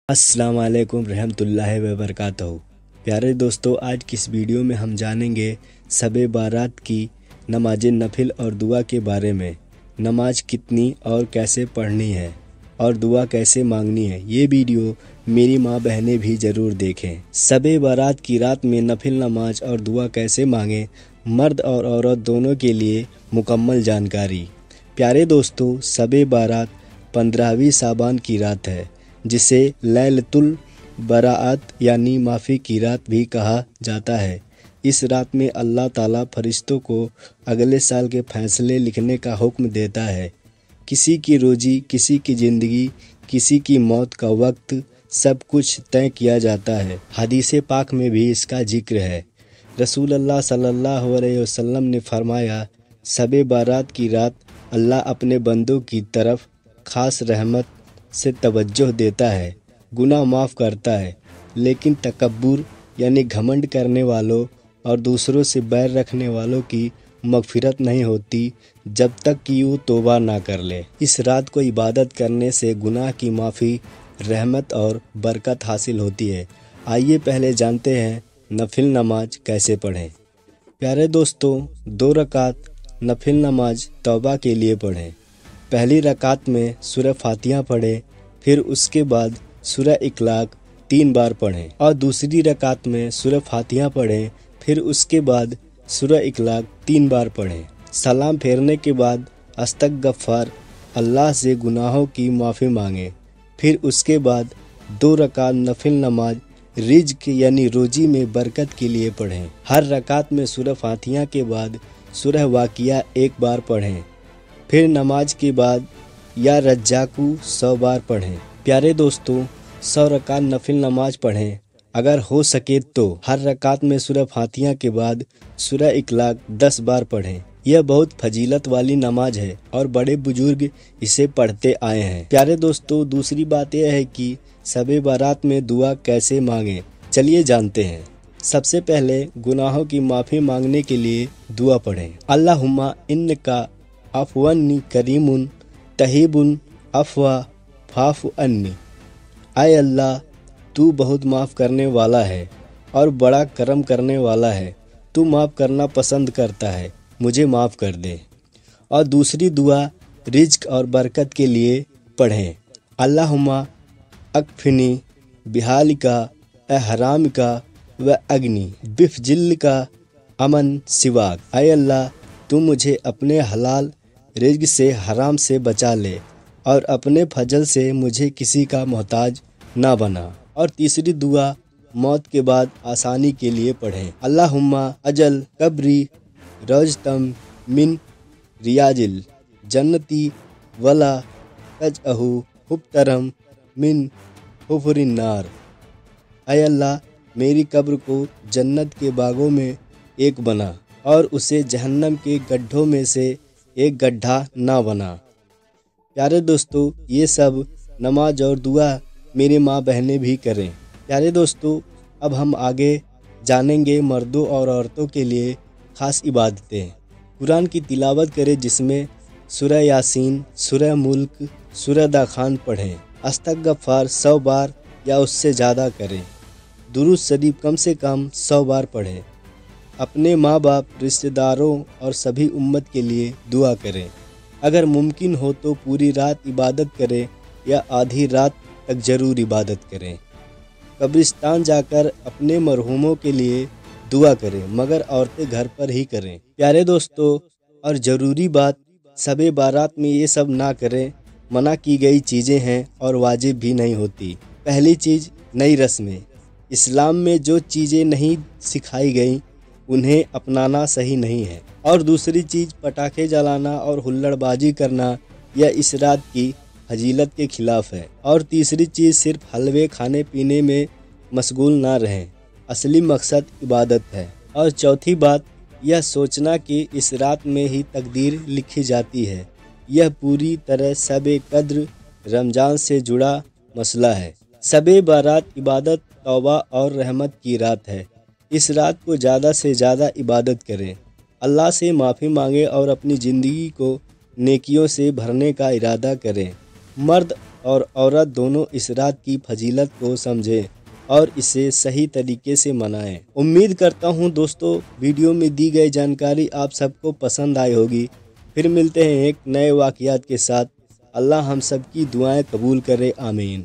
السلام علیکم رحمۃ اللہ وبرکاتہ۔ پیارے دوستو، آج کی اس ویڈیو میں ہم جانیں گے شب بارات کی نماز نفل اور دعا کے بارے میں۔ نماز کتنی اور کیسے پڑھنی ہے اور دعا کیسے مانگنی ہے، یہ ویڈیو میری ماں بہنیں بھی ضرور دیکھیں۔ شب بارات کی رات میں نفل نماز اور دعا کیسے مانگیں، مرد اور عورت دونوں کے لیے مکمل جانکاری۔ پیارے دوستو، شب بارات 15ویں شعبان کی رات ہے، جسے لیلۃ البراءت یعنی معافی کی رات بھی کہا جاتا ہے۔ اس رات میں اللہ تعالیٰ فرشتوں کو اگلے سال کے فیصلے لکھنے کا حکم دیتا ہے۔ کسی کی روزی، کسی کی زندگی، کسی کی موت کا وقت، سب کچھ طے کیا جاتا ہے۔ حدیث پاک میں بھی اس کا ذکر ہے۔ رسول اللہ صلی اللہ علیہ وسلم نے فرمایا، شب بارات کی رات اللہ اپنے بندوں کی طرف خاص رحمت سے توجہ دیتا ہے، گناہ معاف کرتا ہے، لیکن تکبر یعنی گھمنڈ کرنے والوں اور دوسروں سے بیر رکھنے والوں کی مغفرت نہیں ہوتی جب تک کہ وہ توبہ نہ کر لے۔ اس رات کو عبادت کرنے سے گناہ کی معافی، رحمت اور برکت حاصل ہوتی ہے۔ آئیے پہلے جانتے ہیں نفل نماز کیسے پڑھیں۔ پیارے دوستو، 2 رکعت نفل نماز توبہ کے لیے پڑھیں۔ پہلی رکعت میں سورہ فاتحہ پڑھیں، پھر اس کے بعد سورہ اخلاق 3 بار پڑھیں، اور دوسری رکعت میں سورہ فاتحہ پڑھیں، پھر اس کے بعد سورہ اخلاق 3 بار پڑھیں۔ سلام پھیرنے کے بعد استغفار، اللہ سے گناہوں کی معافی مانگیں، پھر اس کے بعد 2 رکعت نفل نماز رزق یعنی روزی میں برکت کے لیے پڑھیں۔ ہر رکعت میں سورہ فاتحہ کے بعد سورہ واقعہ 1 بار پڑھیں، پھر نماز کے بعد یا رجاکو 100 بار پڑھیں۔ پیارے دوستو، 100 رکعت نفل نماز پڑھیں۔ اگر ہو سکے تو ہر رکعت میں سورہ فاتحہ کے بعد سورہ اخلاق 10 بار پڑھیں۔ یہ بہت فضیلت والی نماز ہے اور بڑے بزرگ اسے پڑھتے آئے ہیں۔ پیارے دوستو، دوسری بات یہ ہے کہ شب بارات میں دعا کیسے مانگیں، چلیے جانتے ہیں۔ سب سے پہلے گناہوں کی معافی مانگنے کے لیے دعا پڑھیں۔ اللہم انکا عفون کریم تحب العفو فاعف عنی۔ اے اللہ، تو بہت معاف کرنے والا ہے اور بڑا کرم کرنے والا ہے، تو معاف کرنا پسند کرتا ہے، مجھے معاف کر دے۔ اور دوسری دعا رزق اور برکت کے لیے پڑھیں۔ اللہم اکفنی بحالک احرامک و اغنی بفضلک امن سواک۔ اے اللہ، تو مجھے اپنے حلال رزق سے حرام سے بچا لے اور اپنے فضل سے مجھے کسی کا محتاج نہ بنا۔ اور تیسری دعا موت کے بعد آسانی کے لیے پڑھیں۔ اللہم اجل قبری روضۃ من ریاض الجنۃ ولا تجعلہ حفرۃ من حفر النار۔ اے اللہ، میری قبر کو جنت کے باغوں میں ایک بنا اور اسے جہنم کے گڈھوں میں سے ایک گڈھا نہ بنا۔ پیارے دوستو، یہ سب نماز اور دعا میری ماں بہنیں بھی کریں۔ پیارے دوستو، اب ہم آگے جانیں گے مردوں اور عورتوں کے لیے خاص عبادتیں۔ قرآن کی تلاوت کریں، جس میں سورہ یاسین، سورہ ملک، سورہ دخان پڑھیں۔ استغفار 100 بار یا اس سے زیادہ کریں۔ درود شریف کم سے کم 100 بار پڑھیں۔ اپنے ماں باپ، رشتہ داروں اور سبھی امت کے لیے دعا کریں۔ اگر ممکن ہو تو پوری رات عبادت کریں یا آدھی رات تک ضرور عبادت کریں۔ قبرستان جا کر اپنے مرحوموں کے لیے دعا کریں، مگر عورتیں گھر پر ہی کریں۔ پیارے دوستو، اور ضروری بات، شب بارات میں یہ سب نہ کریں، منع کی گئی چیزیں ہیں اور واجب بھی نہیں ہوتی۔ پہلی چیز، نئی رسمیں۔ اسلام میں جو چیزیں نہیں سکھائی گئیں انہیں اپنانا صحیح نہیں ہے۔ اور دوسری چیز، پٹاخے جلانا اور ہلڑ بازی کرنا یہ اس رات کی فضیلت کے خلاف ہے۔ اور تیسری چیز، صرف حلوے کھانے پینے میں مشغول نہ رہیں، اصلی مقصد عبادت ہے۔ اور چوتھی بات، یہ سوچنا کہ اس رات میں ہی تقدیر لکھی جاتی ہے، یہ پوری طرح شب قدر رمضان سے جڑا مسئلہ ہے۔ شب بارات عبادت، توبہ اور رحمت کی رات ہے۔ اس رات کو زیادہ سے زیادہ عبادت کریں، اللہ سے معافی مانگیں اور اپنی زندگی کو نیکیوں سے بھرنے کا ارادہ کریں۔ مرد اور عورت دونوں اس رات کی فضیلت کو سمجھیں اور اسے صحیح طریقے سے منائیں۔ امید کرتا ہوں دوستو ویڈیو میں دی گئی جانکاری آپ سب کو پسند آئی ہوگی۔ پھر ملتے ہیں ایک نئے واقعات کے ساتھ۔ اللہ ہم سب کی دعائیں قبول کرے، آمین۔